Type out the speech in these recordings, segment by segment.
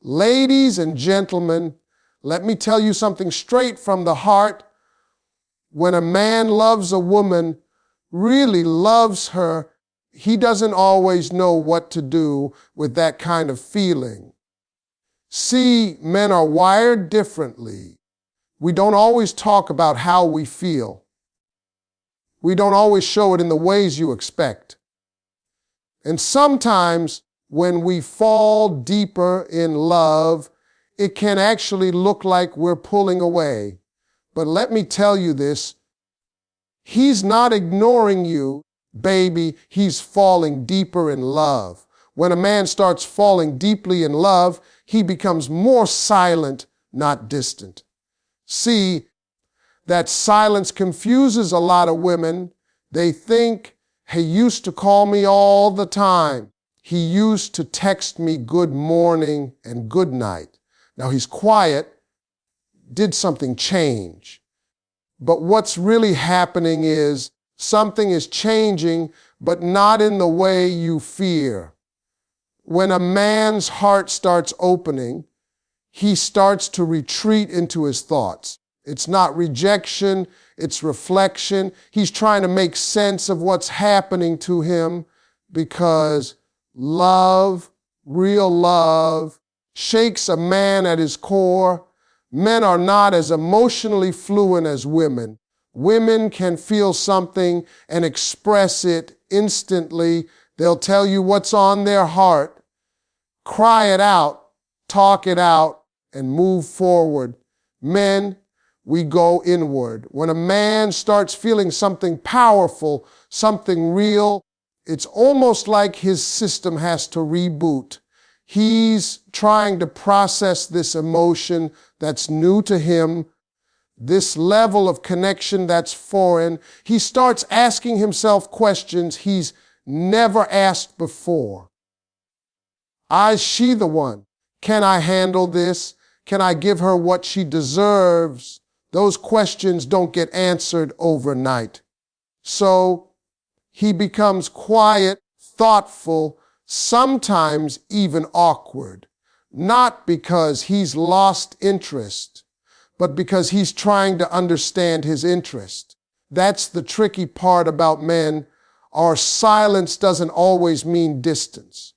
Ladies and gentlemen, let me tell you something straight from the heart. When a man loves a woman, really loves her, he doesn't always know what to do with that kind of feeling. See, men are wired differently. We don't always talk about how we feel. We don't always show it in the ways you expect. And sometimes when we fall deeper in love, it can actually look like we're pulling away. But let me tell you this, he's not ignoring you, baby, he's falling deeper in love. When a man starts falling deeply in love, he becomes more silent, not distant. See, that silence confuses a lot of women. They think, he used to call me all the time. He used to text me good morning and good night. Now he's quiet. Did something change? But what's really happening is something is changing, but not in the way you fear. When a man's heart starts opening, he starts to retreat into his thoughts. It's not rejection, it's reflection. He's trying to make sense of what's happening to him because love, real love, shakes a man at his core. Men are not as emotionally fluent as women. Women can feel something and express it instantly. They'll tell you what's on their heart, cry it out, talk it out, and move forward. Men, we go inward. When a man starts feeling something powerful, something real, it's almost like his system has to reboot. He's trying to process this emotion that's new to him, this level of connection that's foreign. He starts asking himself questions he's never asked before. Is she the one? Can I handle this? Can I give her what she deserves? Those questions don't get answered overnight. So he becomes quiet, thoughtful, sometimes even awkward, not because he's lost interest, but because he's trying to understand his interest. That's the tricky part about men. Our silence doesn't always mean distance.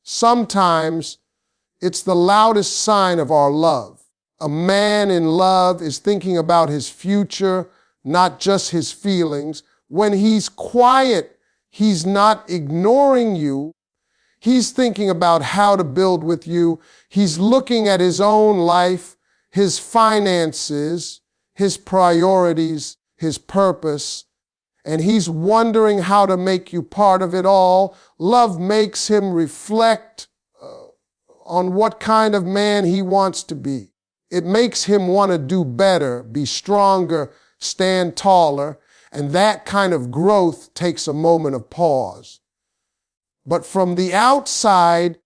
Sometimes it's the loudest sign of our love. A man in love is thinking about his future, not just his feelings. When he's quiet, he's not ignoring you. He's thinking about how to build with you. He's looking at his own life, his finances, his priorities, his purpose, and he's wondering how to make you part of it all. Love makes him reflect on what kind of man he wants to be. It makes him want to do better, be stronger, stand taller, and that kind of growth takes a moment of pause. But from the outside,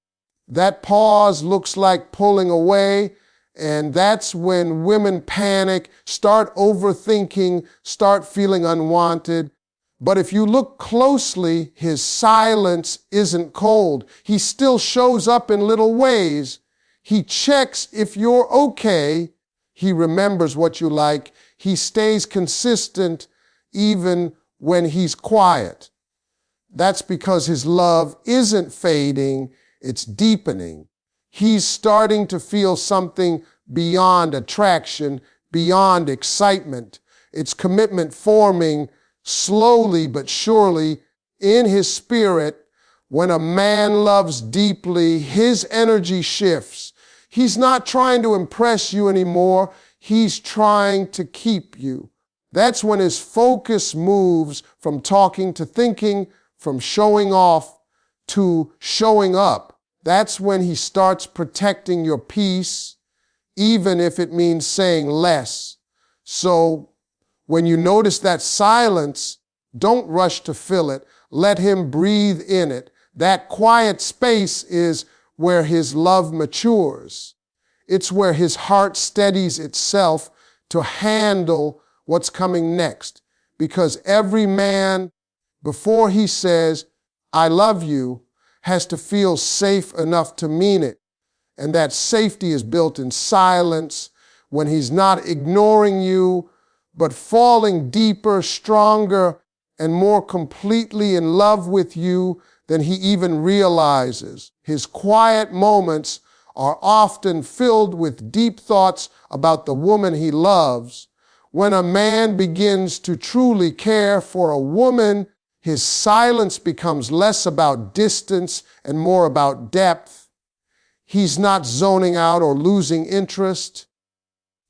that pause looks like pulling away, and that's when women panic, start overthinking, start feeling unwanted. But if you look closely, his silence isn't cold. He still shows up in little ways. He checks if you're okay. He remembers what you like. He stays consistent even when he's quiet. That's because his love isn't fading, it's deepening. He's starting to feel something beyond attraction, beyond excitement. It's commitment forming slowly but surely in his spirit. When a man loves deeply, his energy shifts. He's not trying to impress you anymore. He's trying to keep you. That's when his focus moves from talking to thinking, from showing off to showing up. That's when he starts protecting your peace, even if it means saying less. So when you notice that silence, don't rush to fill it. Let him breathe in it. That quiet space is where his love matures. It's where his heart steadies itself to handle what's coming next. Because every man, before he says, I love you, has to feel safe enough to mean it. And that safety is built in silence, when he's not ignoring you, but falling deeper, stronger, and more completely in love with you than he even realizes. His quiet moments are often filled with deep thoughts about the woman he loves. When a man begins to truly care for a woman, his silence becomes less about distance and more about depth. He's not zoning out or losing interest.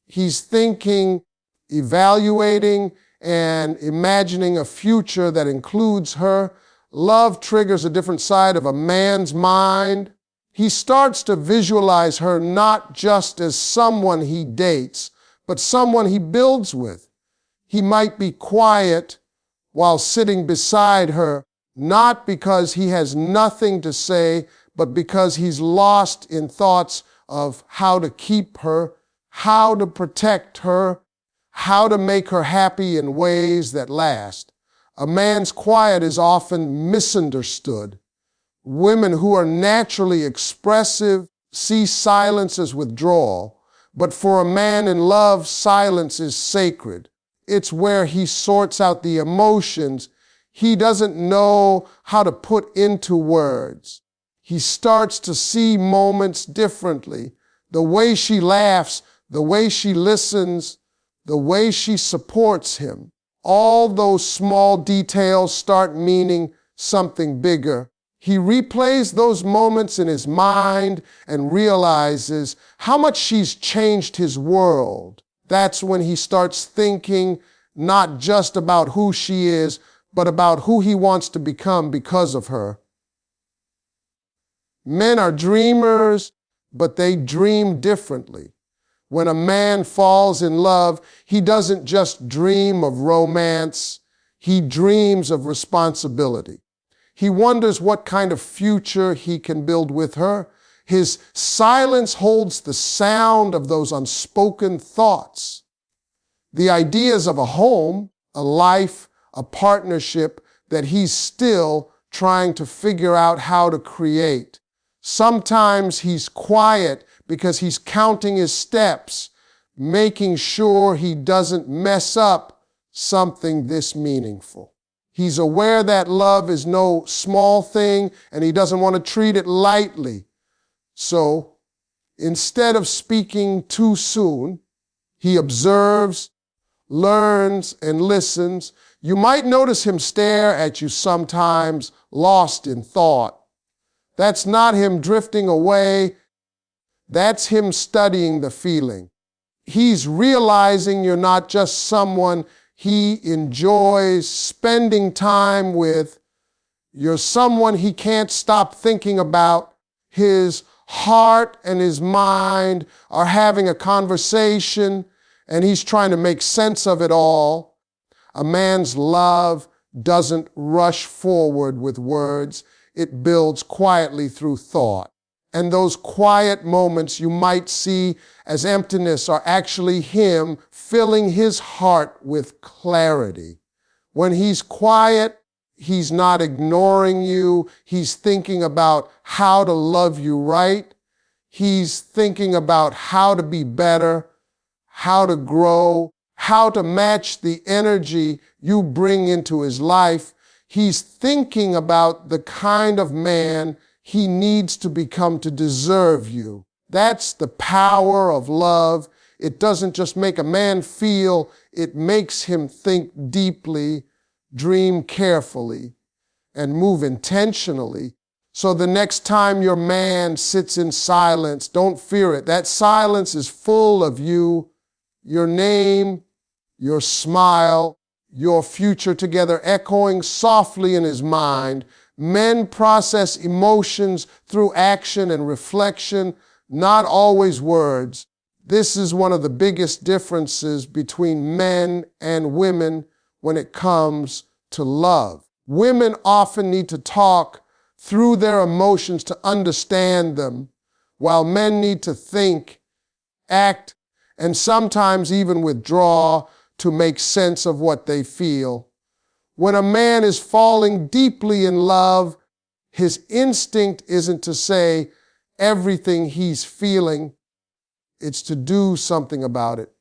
He's thinking, evaluating, and imagining a future that includes her. Love triggers a different side of a man's mind. He starts to visualize her not just as someone he dates, but someone he builds with. He might be quiet while sitting beside her, not because he has nothing to say, but because he's lost in thoughts of how to keep her, how to protect her, how to make her happy in ways that last. A man's quiet is often misunderstood. Women who are naturally expressive see silence as withdrawal, but for a man in love, silence is sacred. It's where he sorts out the emotions he doesn't know how to put into words. He starts to see moments differently. The way she laughs, the way she listens, the way she supports him. All those small details start meaning something bigger. He replays those moments in his mind and realizes how much she's changed his world. That's when he starts thinking not just about who she is, but about who he wants to become because of her. Men are dreamers, but they dream differently. When a man falls in love, he doesn't just dream of romance, he dreams of responsibility. He wonders what kind of future he can build with her. His silence holds the sound of those unspoken thoughts. The ideas of a home, a life, a partnership that he's still trying to figure out how to create. Sometimes he's quiet because he's counting his steps, making sure he doesn't mess up something this meaningful. He's aware that love is no small thing and he doesn't want to treat it lightly. So instead of speaking too soon, he observes, learns, and listens. You might notice him stare at you sometimes, lost in thought. That's not him drifting away. That's him studying the feeling. He's realizing you're not just someone he enjoys spending time with. You're someone he can't stop thinking about. His heart and his mind are having a conversation, and he's trying to make sense of it all. A man's love doesn't rush forward with words. It builds quietly through thought. And those quiet moments you might see as emptiness are actually him filling his heart with clarity. When he's quiet, he's not ignoring you. He's thinking about how to love you right. He's thinking about how to be better, how to grow, how to match the energy you bring into his life. He's thinking about the kind of man he needs to become to deserve you. That's the power of love. It doesn't just make a man feel, it makes him think deeply, dream carefully, and move intentionally. So the next time your man sits in silence, don't fear it. That silence is full of you, your name, your smile, your future together echoing softly in his mind. Men process emotions through action and reflection, not always words. This is one of the biggest differences between men and women when it comes to love. Women often need to talk through their emotions to understand them, while men need to think, act, and sometimes even withdraw to make sense of what they feel. When a man is falling deeply in love, his instinct isn't to say everything he's feeling. It's to do something about it.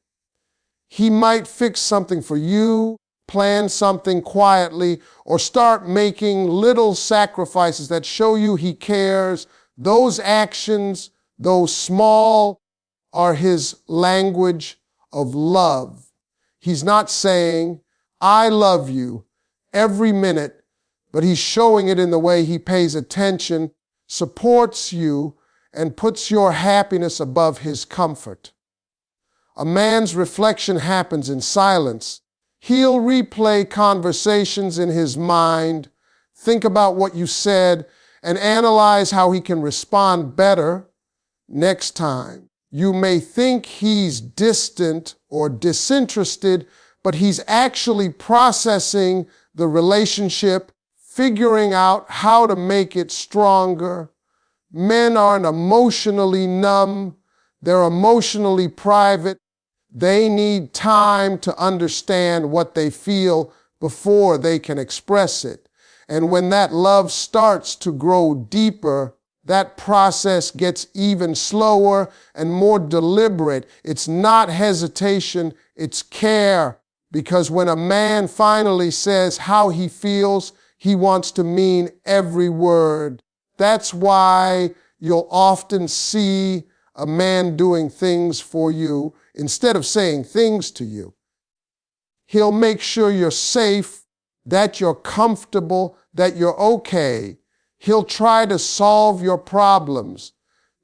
He might fix something for you, plan something quietly, or start making little sacrifices that show you he cares. Those actions, though small, are his language of love. He's not saying, I love you every minute, but he's showing it in the way he pays attention, supports you, and puts your happiness above his comfort. A man's reflection happens in silence. He'll replay conversations in his mind, think about what you said, and analyze how he can respond better next time. You may think he's distant or disinterested, but he's actually processing the relationship, figuring out how to make it stronger. Men aren't emotionally numb. They're emotionally private. They need time to understand what they feel before they can express it. And when that love starts to grow deeper, that process gets even slower and more deliberate. It's not hesitation, it's care. Because when a man finally says how he feels, he wants to mean every word. That's why you'll often see a man doing things for you instead of saying things to you. He'll make sure you're safe, that you're comfortable, that you're okay. He'll try to solve your problems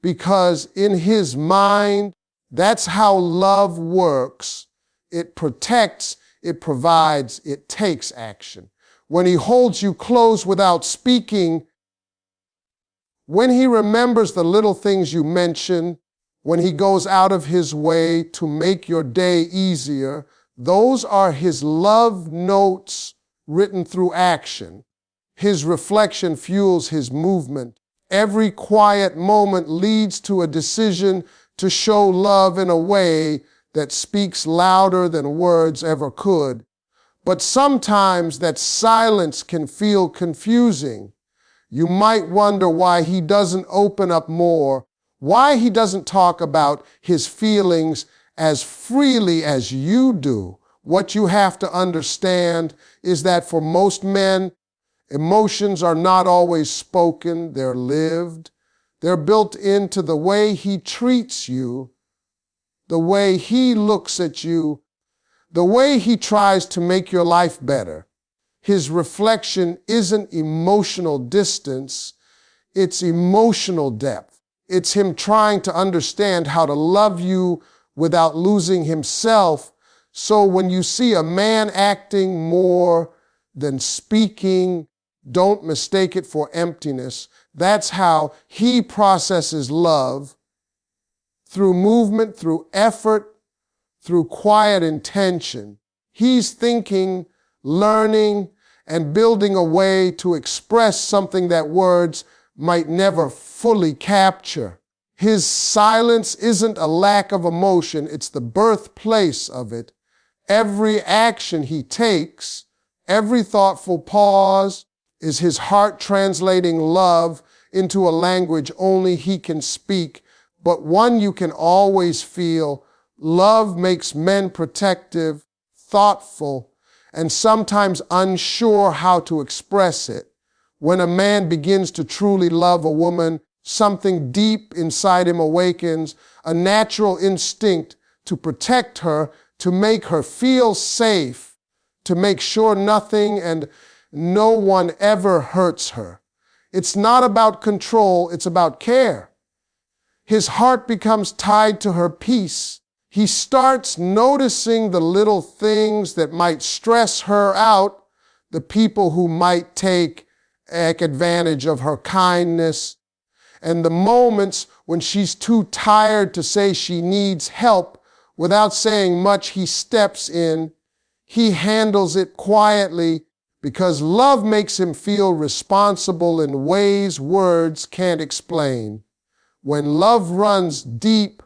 because in his mind, that's how love works. It protects, it provides, it takes action. When he holds you close without speaking, when he remembers the little things you mentioned, when he goes out of his way to make your day easier, those are his love notes written through action. His reflection fuels his movement. Every quiet moment leads to a decision to show love in a way that speaks louder than words ever could. But sometimes that silence can feel confusing. You might wonder why he doesn't open up more, why he doesn't talk about his feelings as freely as you do. What you have to understand is that for most men, emotions are not always spoken, they're lived. They're built into the way he treats you, the way he looks at you, the way he tries to make your life better. His reflection isn't emotional distance, it's emotional depth. It's him trying to understand how to love you without losing himself. So when you see a man acting more than speaking, don't mistake it for emptiness. That's how he processes love, through movement, through effort, through quiet intention. He's thinking, learning, and building a way to express something that words might never fully capture. His silence isn't a lack of emotion, it's the birthplace of it. Every action he takes, every thoughtful pause, is his heart translating love into a language only he can speak, but one you can always feel. Love makes men protective, thoughtful, and sometimes unsure how to express it. When a man begins to truly love a woman, something deep inside him awakens, a natural instinct to protect her, to make her feel safe, to make sure nothing and no one ever hurts her. It's not about control, it's about care. His heart becomes tied to her peace. He starts noticing the little things that might stress her out, the people who might take advantage of her kindness, and the moments when she's too tired to say she needs help. Without saying much, he steps in. He handles it quietly because love makes him feel responsible in ways words can't explain. When love runs deep,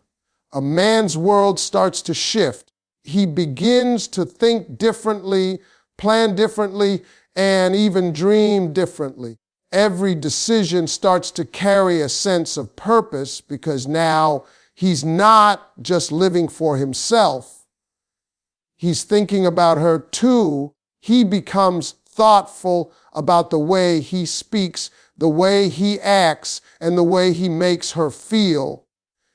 a man's world starts to shift. He begins to think differently, plan differently, and even dream differently. Every decision starts to carry a sense of purpose because now he's not just living for himself. He's thinking about her too. He becomes thoughtful about the way he speaks, the way he acts, and the way he makes her feel.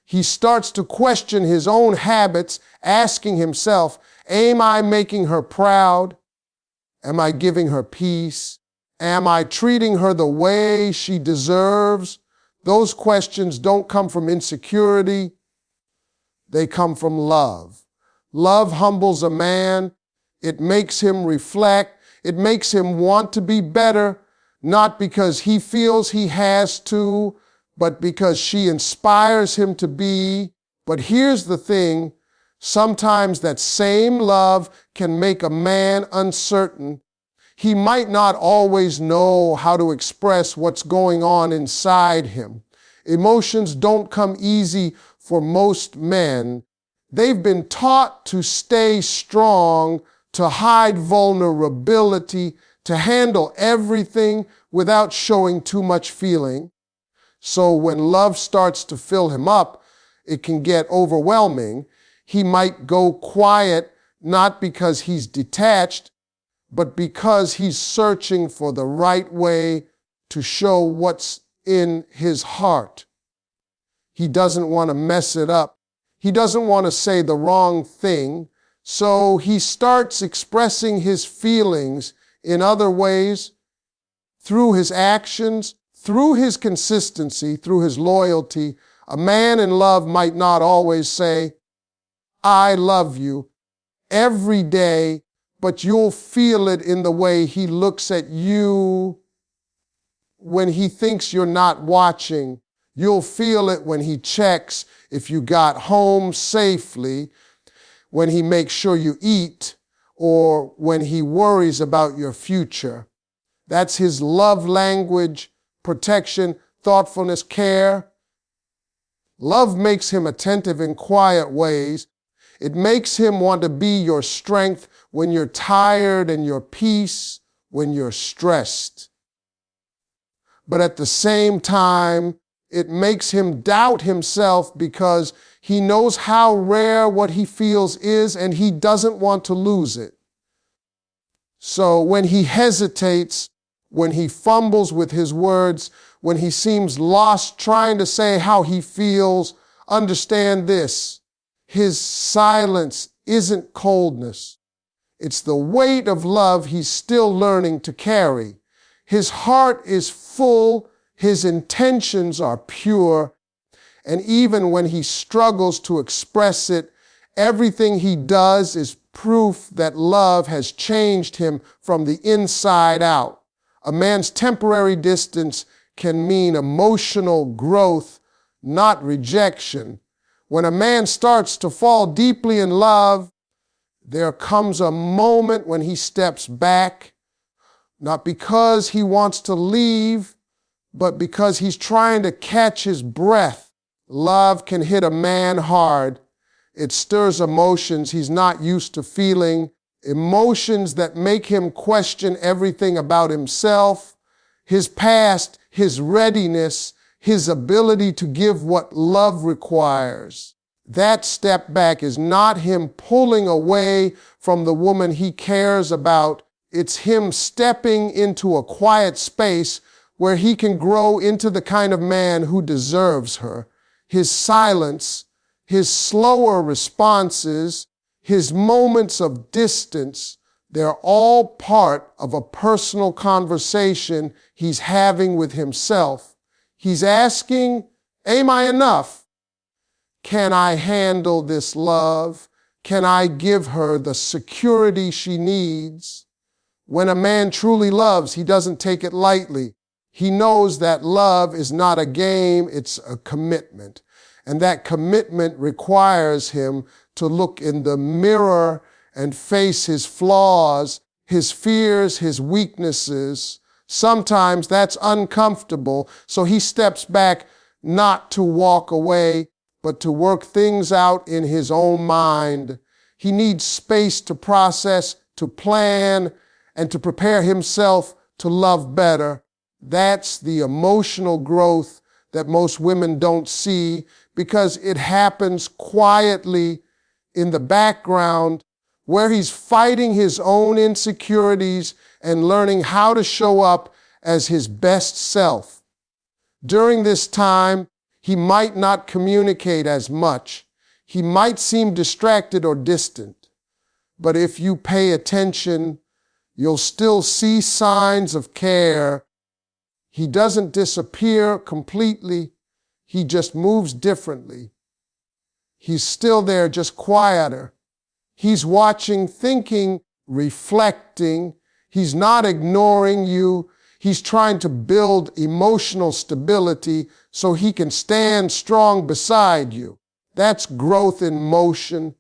He starts to question his own habits, asking himself, am I making her proud? Am I giving her peace? Am I treating her the way she deserves? Those questions don't come from insecurity. They come from love. Love humbles a man. It makes him reflect. It makes him want to be better, not because he feels he has to, but because she inspires him to be. But here's the thing. Sometimes that same love can make a man uncertain. He might not always know how to express what's going on inside him. Emotions don't come easy for most men. They've been taught to stay strong, to hide vulnerability, to handle everything without showing too much feeling. So when love starts to fill him up, it can get overwhelming. He might go quiet, not because he's detached, but because he's searching for the right way to show what's in his heart. He doesn't want to mess it up. He doesn't want to say the wrong thing. So he starts expressing his feelings in other ways, through his actions, through his consistency, through his loyalty. A man in love might not always say, I love you every day, but you'll feel it in the way he looks at you when he thinks you're not watching. You'll feel it when he checks if you got home safely, when he makes sure you eat, or when he worries about your future. That's his love language, protection, thoughtfulness, care. Love makes him attentive in quiet ways. It makes him want to be your strength when you're tired and your peace when you're stressed. But at the same time, it makes him doubt himself because he knows how rare what he feels is and he doesn't want to lose it. So when he hesitates, when he fumbles with his words, when he seems lost trying to say how he feels, understand this. His silence isn't coldness. It's the weight of love he's still learning to carry. His heart is full, his intentions are pure, and even when he struggles to express it, everything he does is proof that love has changed him from the inside out. A man's temporary distance can mean emotional growth, not rejection. When a man starts to fall deeply in love, there comes a moment when he steps back, not because he wants to leave, but because he's trying to catch his breath. Love can hit a man hard. It stirs emotions he's not used to feeling, emotions that make him question everything about himself, his past, his readiness, his ability to give what love requires. That step back is not him pulling away from the woman he cares about. It's him stepping into a quiet space where he can grow into the kind of man who deserves her. His silence, his slower responses, his moments of distance, they're all part of a personal conversation he's having with himself. He's asking, am I enough? Can I handle this love? Can I give her the security she needs? When a man truly loves, he doesn't take it lightly. He knows that love is not a game, it's a commitment. And that commitment requires him to look in the mirror and face his flaws, his fears, his weaknesses. Sometimes that's uncomfortable, so he steps back not to walk away, but to work things out in his own mind. He needs space to process, to plan, and to prepare himself to love better. That's the emotional growth that most women don't see because it happens quietly in the background where he's fighting his own insecurities and learning how to show up as his best self. During this time, he might not communicate as much. He might seem distracted or distant. But if you pay attention, you'll still see signs of care. He doesn't disappear completely. He just moves differently. He's still there, just quieter. He's watching, thinking, reflecting. He's not ignoring you. He's trying to build emotional stability so he can stand strong beside you. That's growth in motion.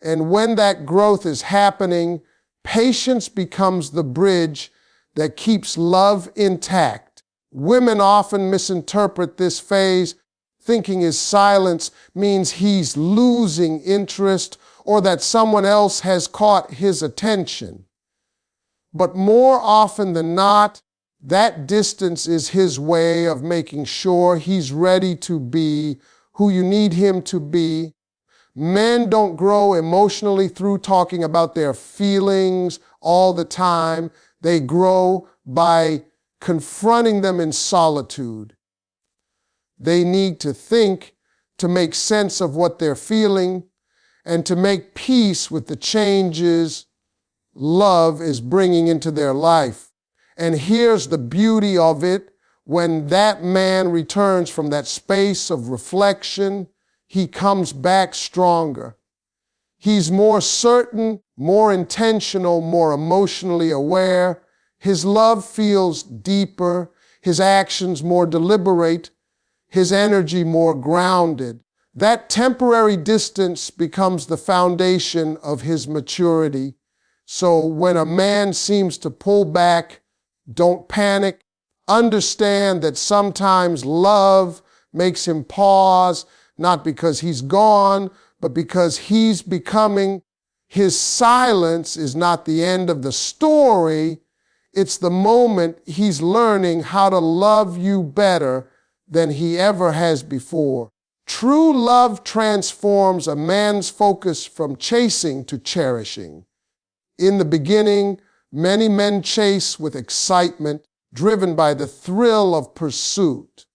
And when that growth is happening, patience becomes the bridge that keeps love intact. Women often misinterpret this phase, thinking his silence means he's losing interest or that someone else has caught his attention. But more often than not, that distance is his way of making sure he's ready to be who you need him to be. Men don't grow emotionally through talking about their feelings all the time. They grow by confronting them in solitude. They need to think to make sense of what they're feeling and to make peace with the changes love is bringing into their life. And here's the beauty of it. When that man returns from that space of reflection, he comes back stronger. He's more certain, more intentional, more emotionally aware. His love feels deeper, his actions more deliberate, his energy more grounded. That temporary distance becomes the foundation of his maturity. So when a man seems to pull back, don't panic. Understand that sometimes love makes him pause, not because he's gone, but because he's becoming. His silence is not the end of the story. It's the moment he's learning how to love you better than he ever has before. True love transforms a man's focus from chasing to cherishing. In the beginning, many men chase with excitement, driven by the thrill of pursuit.